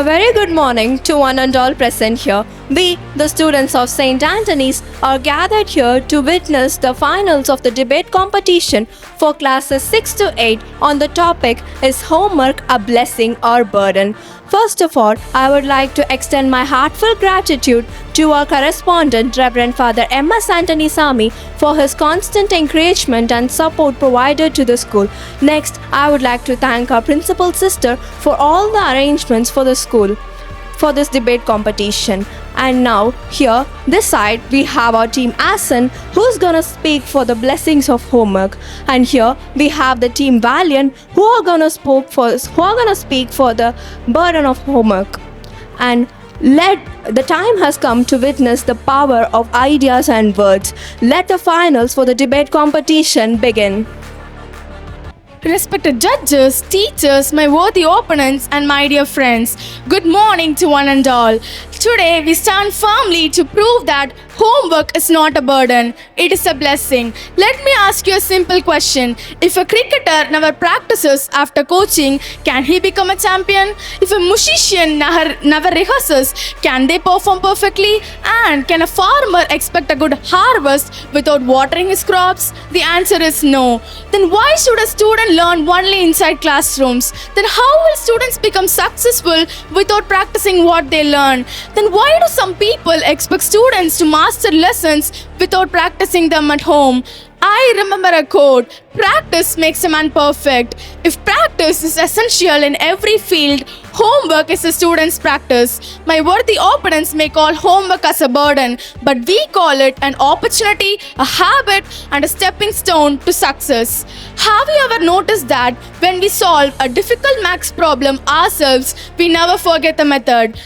A very good morning to one and all present here. We, the students of St. Anthony's, are gathered here to witness the finals of the debate competition for classes 6 to 8 on the topic Is homework a blessing or burden? First of all, I would like to extend my heartfelt gratitude to our correspondent, Reverend Father M.S. Anthony Sami, for his constant encouragement and support provided to the school. Next, I would like to thank our principal sister for all the arrangements for the school for this debate competition. And now, here, this side, we have our team Asan, who's gonna speak for the blessings of homework. And here, we have the team Valiant, who are gonna speak for the burden of homework. And the time has come to witness the power of ideas and words. Let the finals for the debate competition begin. Respected judges, teachers, my worthy opponents, and my dear friends, good morning to one and all. Today, we stand firmly to prove that homework is not a burden, it is a blessing. Let me ask you a simple question. If a cricketer never practices after coaching, can he become a champion? If a musician never rehearses, can they perform perfectly? And can a farmer expect a good harvest without watering his crops? The answer is no. Then why should a student learn only inside classrooms? Then how will students become successful without practicing what they learn? Then why do some people expect students to master lessons without practicing them at home? I remember a quote, practice makes a man perfect. If practice is essential in every field, homework is a student's practice. My worthy opponents may call homework as a burden, but we call it an opportunity, a habit, and a stepping stone to success. Have you ever noticed that when we solve a difficult maths problem ourselves, we never forget the method?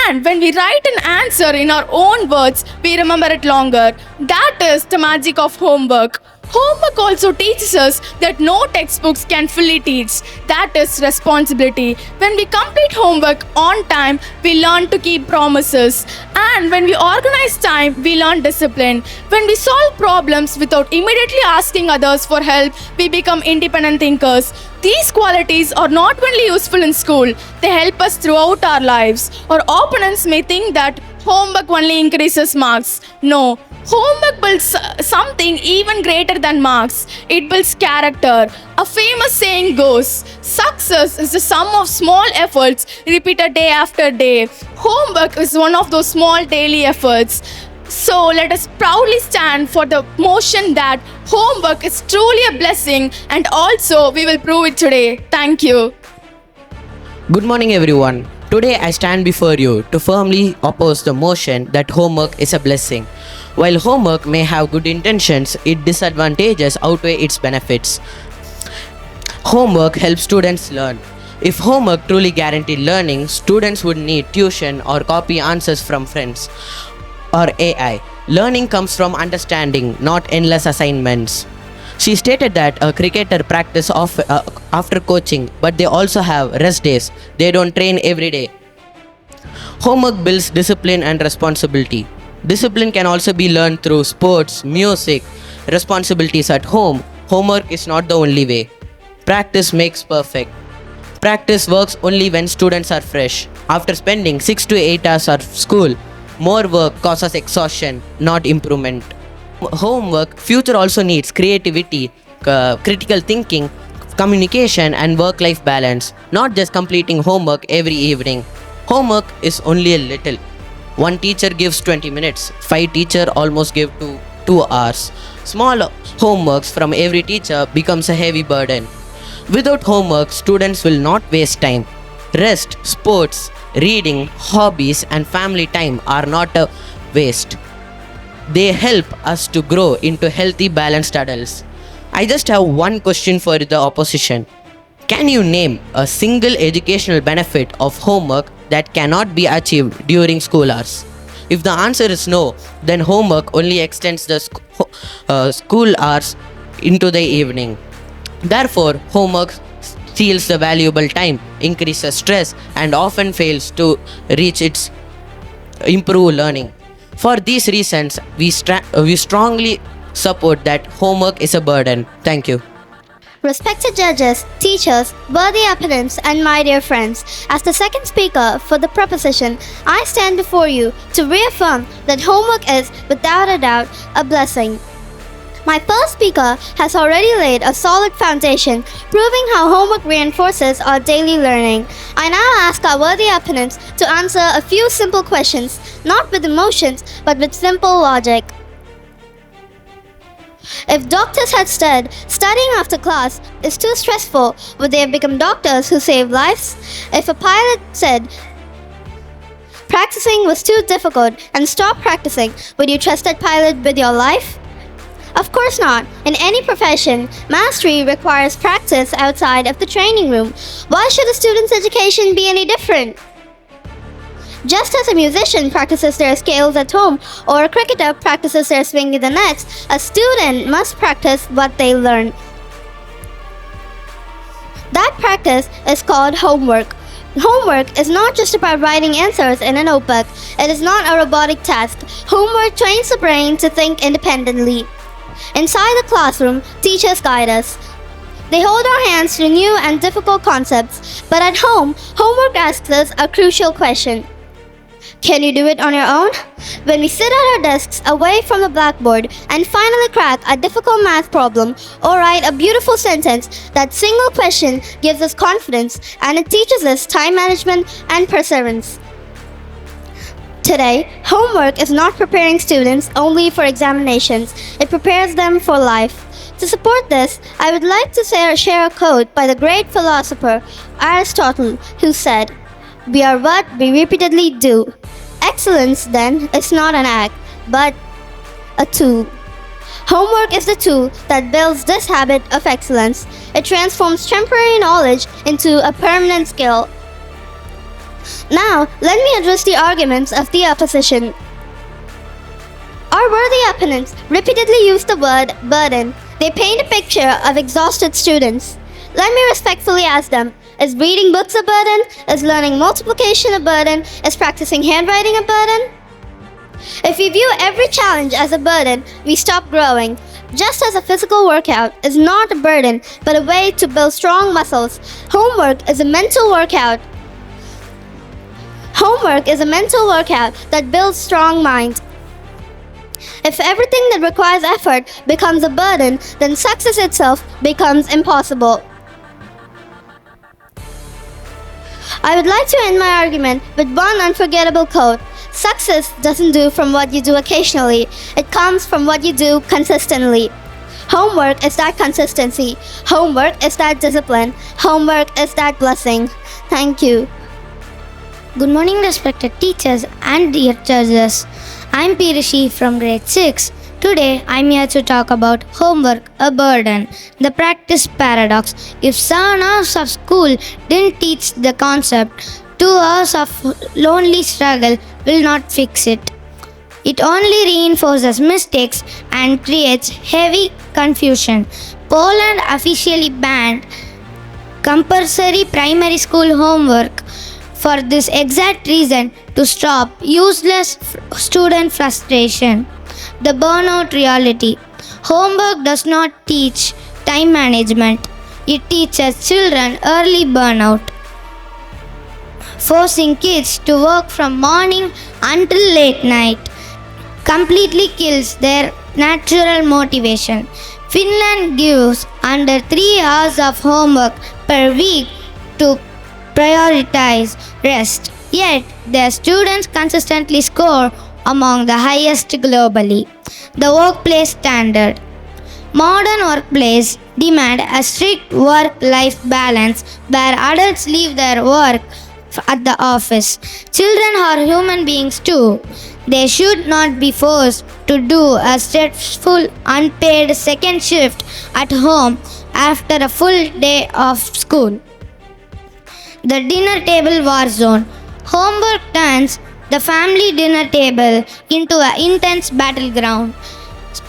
And when we write an answer in our own words, we remember it longer. That is the magic of homework. Homework also teaches us that no textbooks can fully teach. That is responsibility. When we complete homework on time, we learn to keep promises. And when we organize time, we learn discipline. When we solve problems without immediately asking others for help, we become independent thinkers. These qualities are not only useful in school, they help us throughout our lives. Our opponents may think that homework only increases marks. No, homework builds something even greater than marks. It builds character. A famous saying goes, success is the sum of small efforts repeated day after day. Homework is one of those small daily efforts. So let us proudly stand for the motion that homework is truly a blessing, and also we will prove it today. Thank you. Good morning everyone. Today I stand before you to firmly oppose the motion that homework is a blessing. While homework may have good intentions, its disadvantages outweigh its benefits. Homework helps students learn. If homework truly guaranteed learning, students would need tuition or copy answers from friends or AI. Learning comes from understanding, not endless assignments. She stated that a cricketer practice after coaching, but they also have rest days. They don't train every day. Homework builds discipline and responsibility. Discipline can also be learned through sports, music, responsibilities at home. Homework is not the only way. Practice makes perfect. Practice works only when students are fresh. After spending 6 to 8 hours at school, more work causes exhaustion, not improvement. Homework future also needs creativity, critical thinking, communication, and work-life balance, not just completing homework every evening. Homework is only a little. One teacher gives 20 minutes, 5 teachers almost give 2 hours. Small homeworks from every teacher becomes a heavy burden. Without homework, students will not waste time. Rest, sports, reading, hobbies, and family time are not a waste. They help us to grow into healthy, balanced adults. I just have one question for the opposition. Can you name a single educational benefit of homework that cannot be achieved during school hours? If the answer is no, then homework only extends the school hours into the evening. Therefore, homework steals the valuable time, increases stress, and often fails to reach its improve learning. For these reasons, we strongly support that homework is a burden. Thank you. Respected judges, teachers, worthy opponents, and my dear friends, as the second speaker for the proposition, I stand before you to reaffirm that homework is, without a doubt, a blessing. My first speaker has already laid a solid foundation, proving how homework reinforces our daily learning. I now ask our worthy opponents to answer a few simple questions, not with emotions, but with simple logic. If doctors had said studying after class is too stressful, would they have become doctors who save lives? If a pilot said practicing was too difficult and stopped practicing, would you trust that pilot with your life? Of course not. In any profession, mastery requires practice outside of the training room. Why should a student's education be any different? Just as a musician practices their scales at home or a cricketer practices their swing in the nets, a student must practice what they learn. That practice is called homework. Homework is not just about writing answers in a notebook. It is not a robotic task. Homework trains the brain to think independently. Inside the classroom, teachers guide us. They hold our hands to new and difficult concepts, but at home, homework asks us a crucial question. Can you do it on your own? When we sit at our desks away from the blackboard and finally crack a difficult math problem or write a beautiful sentence, that single question gives us confidence and it teaches us time management and perseverance. Today, homework is not preparing students only for examinations, it prepares them for life. To support this, I would like to share a quote by the great philosopher Aristotle, who said, "We are what we repeatedly do." Excellence, then, is not an act, but a tool. Homework is the tool that builds this habit of excellence. It transforms temporary knowledge into a permanent skill. Now, let me address the arguments of the opposition. Our worthy opponents repeatedly use the word burden. They paint a picture of exhausted students. Let me respectfully ask them, is reading books a burden? Is learning multiplication a burden? Is practicing handwriting a burden? If we view every challenge as a burden, we stop growing. Just as a physical workout is not a burden, but a way to build strong muscles, homework is a mental workout. Homework is a mental workout that builds strong mind. If everything that requires effort becomes a burden, then success itself becomes impossible. I would like to end my argument with one unforgettable quote. Success doesn't do from what you do occasionally, it comes from what you do consistently. Homework is that consistency. Homework is that discipline. Homework is that blessing. Thank you. Good morning, respected teachers and dear judges. I'm P. Rishi from grade 6. Today, I'm here to talk about homework, a burden, the practice paradox. If 7 hours of school didn't teach the concept, 2 hours of lonely struggle will not fix it. It only reinforces mistakes and creates heavy confusion. Poland officially banned compulsory primary school homework for this exact reason, to stop useless student frustration. The burnout reality. Homework does not teach time management. It teaches children early burnout. Forcing kids to work from morning until late night completely kills their natural motivation. Finland gives under 3 hours of homework per week to prioritize rest, yet their students consistently score among the highest globally. The workplace standard. Modern workplaces demand a strict work-life balance where adults leave their work at the office. Children are human beings too. They should not be forced to do a stressful unpaid second shift at home after a full day of school. The dinner table war zone. Homework turns the family dinner table into an intense battleground.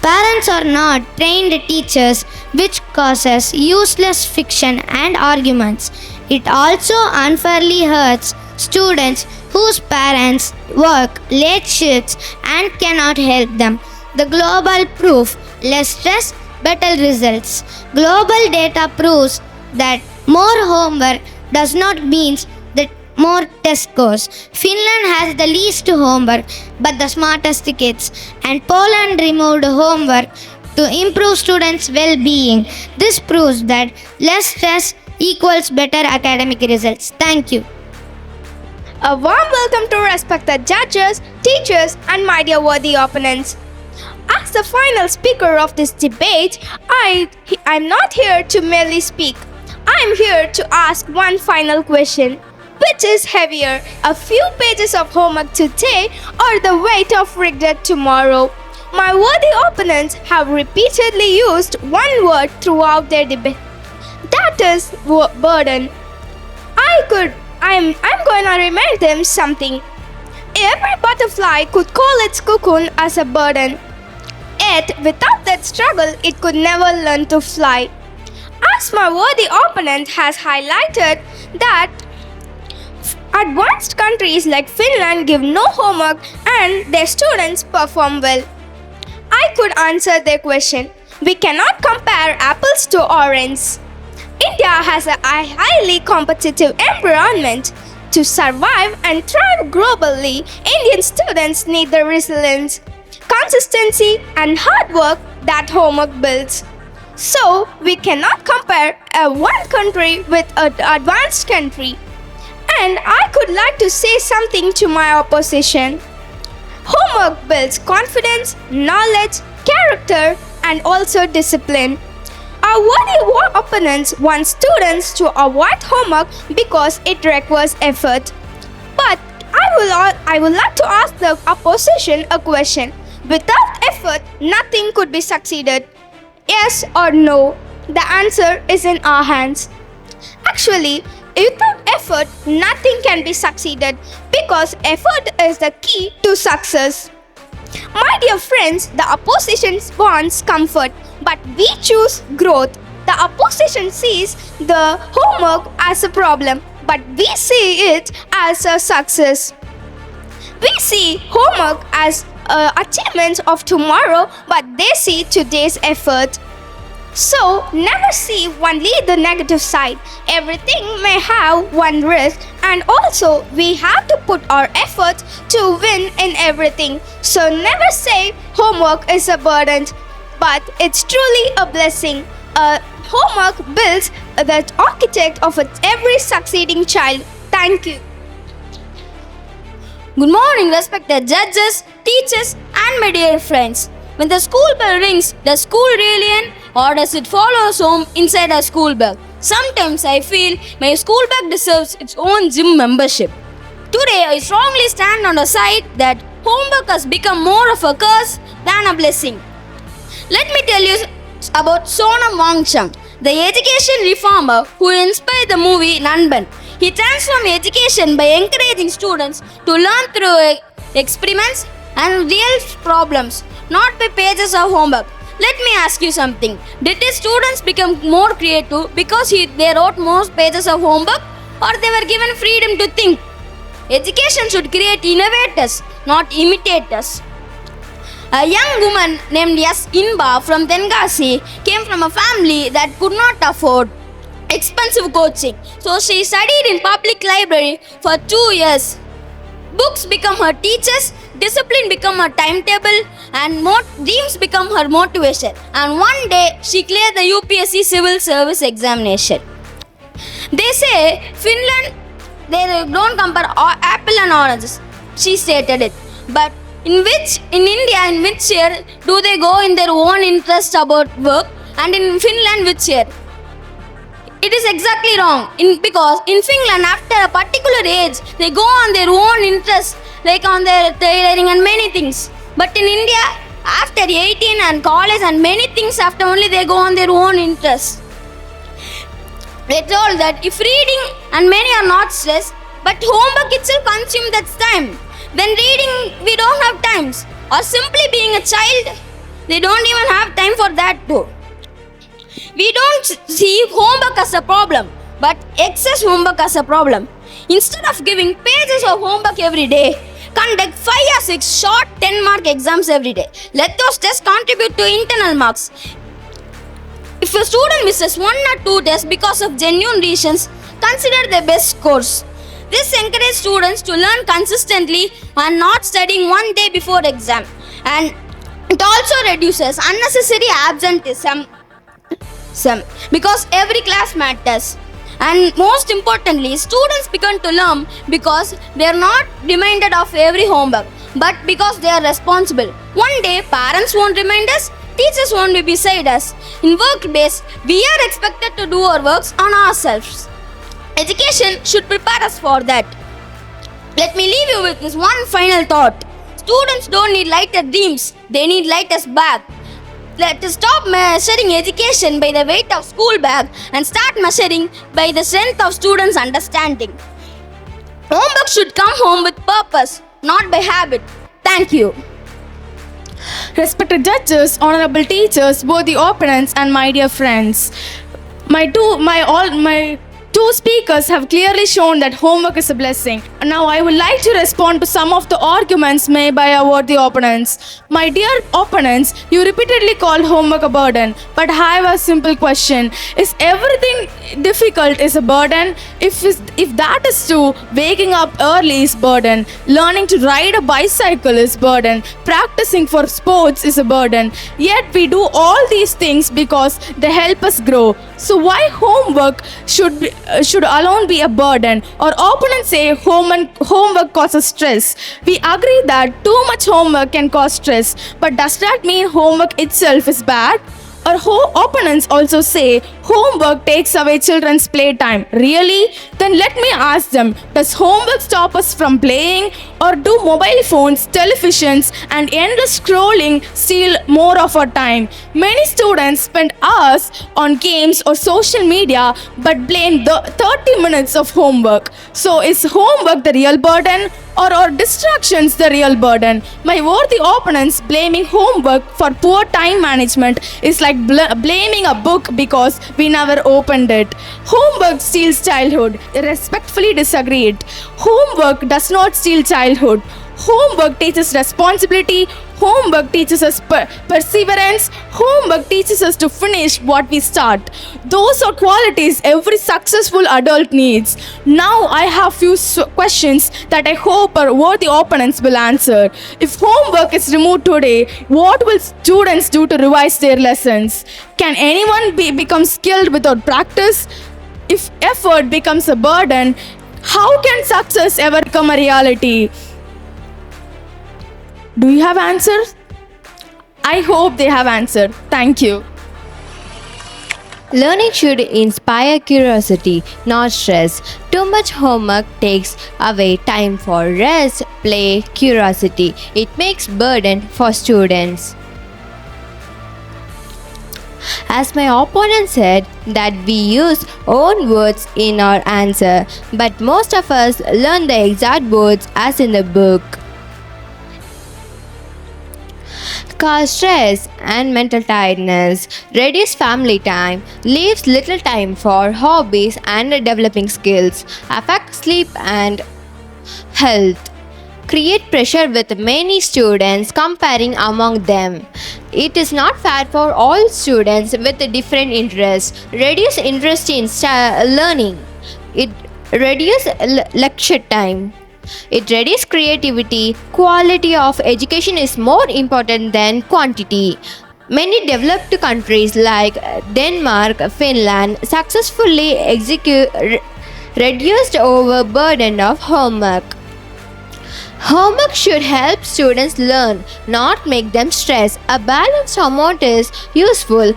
Parents are not trained teachers, which causes useless friction and arguments. It also unfairly hurts students whose parents work late shifts and cannot help them. The global proof: less stress, better results. Global data proves that more homework does not mean that more test scores. Finland has the least homework but the smartest kids, and Poland removed homework to improve students' well-being. This proves that less stress equals better academic results. Thank you. A warm welcome to respected judges, teachers, and my dear worthy opponents. As the final speaker of this debate, I'm not here to merely speak. I'm here to ask one final question. Which is heavier, a few pages of homework today or the weight of regret tomorrow? My worthy opponents have repeatedly used one word throughout their debate. That is burden. I'm going to remind them something. Every butterfly could call its cocoon as a burden. Yet, without that struggle, it could never learn to fly. As my worthy opponent has highlighted that advanced countries like Finland give no homework and their students perform well, I could answer their question. We cannot compare apples to oranges. India has a highly competitive environment. To survive and thrive globally, Indian students need the resilience, consistency, and hard work that homework builds. So, we cannot compare one country with an advanced country. And I could like to say something to my opposition. Homework builds confidence, knowledge, character, and also discipline. Our worthy opponents want students to avoid homework because it requires effort. But I would like to ask the opposition a question. Without effort, nothing could be succeeded. Yes or no? The answer is in our hands. Actually, without effort, nothing can be succeeded because effort is the key to success. My dear friends, the opposition wants comfort, but we choose growth. The opposition sees the homework as a problem, but we see it as a success. We see homework as achievements of tomorrow, but they see today's effort. So, never see only the negative side. Everything may have one risk, and also we have to put our efforts to win in everything. So, never say homework is a burden, but it's truly a blessing. Homework builds the architect of every succeeding child. Thank you. Good morning, respected judges, teachers, and my dear friends. When the school bell rings, does school really end, or does it follow us home inside our school bag? Sometimes I feel my school bag deserves its own gym membership. Today, I strongly stand on the side that homework has become more of a curse than a blessing. Let me tell you about Sonam Wangchuk, the education reformer who inspired the movie Nanban. He transformed education by encouraging students to learn through experiments and real problems, not by pages of homework. Let me ask you something. Did the students become more creative because they wrote more pages of homework, or they were given freedom to think? Education should create innovators, not imitators. A young woman named S. Inba from Tengasi came from a family that could not afford expensive coaching. So she studied in public library for 2 years. Books become her teachers, discipline become her timetable, and dreams become her motivation. And one day she cleared the UPSC civil service examination. They say Finland, they don't compare apple and oranges. She stated it. But in India, in which year do they go in their own interest about work? And in Finland, which year? It is exactly wrong because in Finland, after a particular age, they go on their own interest, like on their tailoring and many things. But in India, after 18 and college and many things, after only they go on their own interest. They told that if reading and many are not stressed, but homework itself consumes that time. When reading, we don't have times. Or simply being a child, they don't even have time for that too. We don't see homework as a problem, but excess homework as a problem. Instead of giving pages of homework every day, conduct 5 or 6 short 10-mark exams every day. Let those tests contribute to internal marks. If a student misses 1 or 2 tests because of genuine reasons, consider their best scores. This encourages students to learn consistently and not studying one day before exam. And it also reduces unnecessary absenteeism because every class matters. And most importantly, students begin to learn because they are not reminded of every homework, but because they are responsible. One day, parents won't remind us, teachers won't be beside us. In workplace, we are expected to do our works on ourselves. Education should prepare us for that. Let me leave you with this one final thought. Students don't need lighter dreams, they need lighter bag. Let us stop measuring education by the weight of school bag and start measuring by the strength of students' understanding. Homework should come home with purpose, not by habit. Thank you. Respected judges, honorable teachers, both the opponents and my dear friends. My two speakers have clearly shown that homework is a blessing. Now I would like to respond to some of the arguments made by our worthy opponents. My dear opponents, you repeatedly called homework a burden, but I have a simple question. Is everything difficult is a burden? If that is true, waking up early is burden. Learning to ride a bicycle is burden. Practicing for sports is a burden. Yet we do all these things because they help us grow. So why homework should alone be a burden? Or opponents say homework causes stress. We agree that too much homework can cause stress, but does that mean homework itself is bad? Or opponents also say homework takes away children's playtime. Really? Then let me ask them, does homework stop us from playing? Or do mobile phones, televisions and endless scrolling steal more of our time? Many students spend hours on games or social media but blame the 30 minutes of homework. So is homework the real burden? Or are distractions the real burden? My worthy opponents blaming homework for poor time management is like blaming a book because we never opened it. Homework steals childhood. I respectfully disagreed. Homework does not steal childhood. Homework teaches responsibility. Homework teaches us perseverance. Homework teaches us to finish what we start. Those are qualities every successful adult needs. Now I have few questions that I hope our worthy opponents will answer. If homework is removed today, what will students do to revise their lessons? Can anyone become skilled without practice? If effort becomes a burden, how can success ever become a reality? Do you have answers? I hope they have answered. Thank you. Learning should inspire curiosity, not stress. Too much homework takes away time for rest, play, curiosity. It makes burden for students. As my opponent said, that we use own words in our answer, but most of us learn the exact words as in the book. Cause stress and mental tiredness, reduce family time, leaves little time for hobbies and developing skills, affect sleep and health, create pressure with many students comparing among them. It is not fair for all students with different interests, reduce interest in learning, it reduce lecture time. It reduces creativity. Quality of education is more important than quantity. Many developed countries like Denmark, Finland successfully reduced overburden of homework. Homework should help students learn, not make them stress. A balanced amount is useful,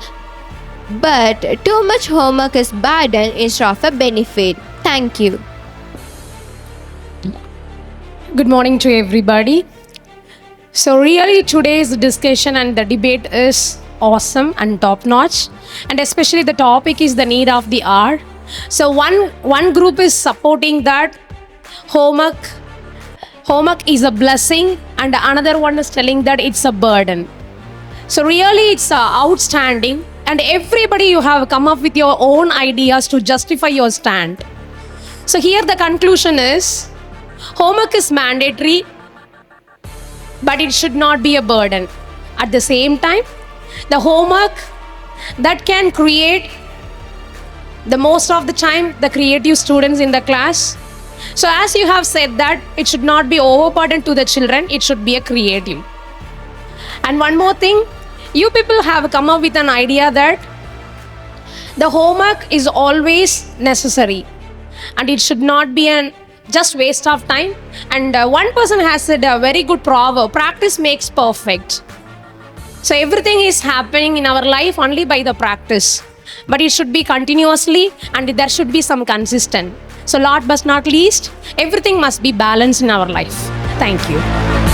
but too much homework is burden instead of a benefit. Thank you. Good morning to everybody. So really today's discussion and the debate is awesome and top notch, and especially the topic is the need of the hour. So one group is supporting that homework is a blessing, and another one is telling that it's a burden. So really it's outstanding, and everybody you have come up with your own ideas to justify your stand. So here the conclusion is, homework is mandatory, but it should not be a burden. At the same time, the homework that can create the most of the time the creative students in the class. So as you have said that it should not be overburdened to the children, it should be a creative. And one more thing, you people have come up with an idea that the homework is always necessary and it should not be an just waste of time. And one person has said a very good proverb, practice makes perfect. So everything is happening in our life only by the practice, but it should be continuously and there should be some consistent. So last but not least, everything must be balanced in our life. Thank you.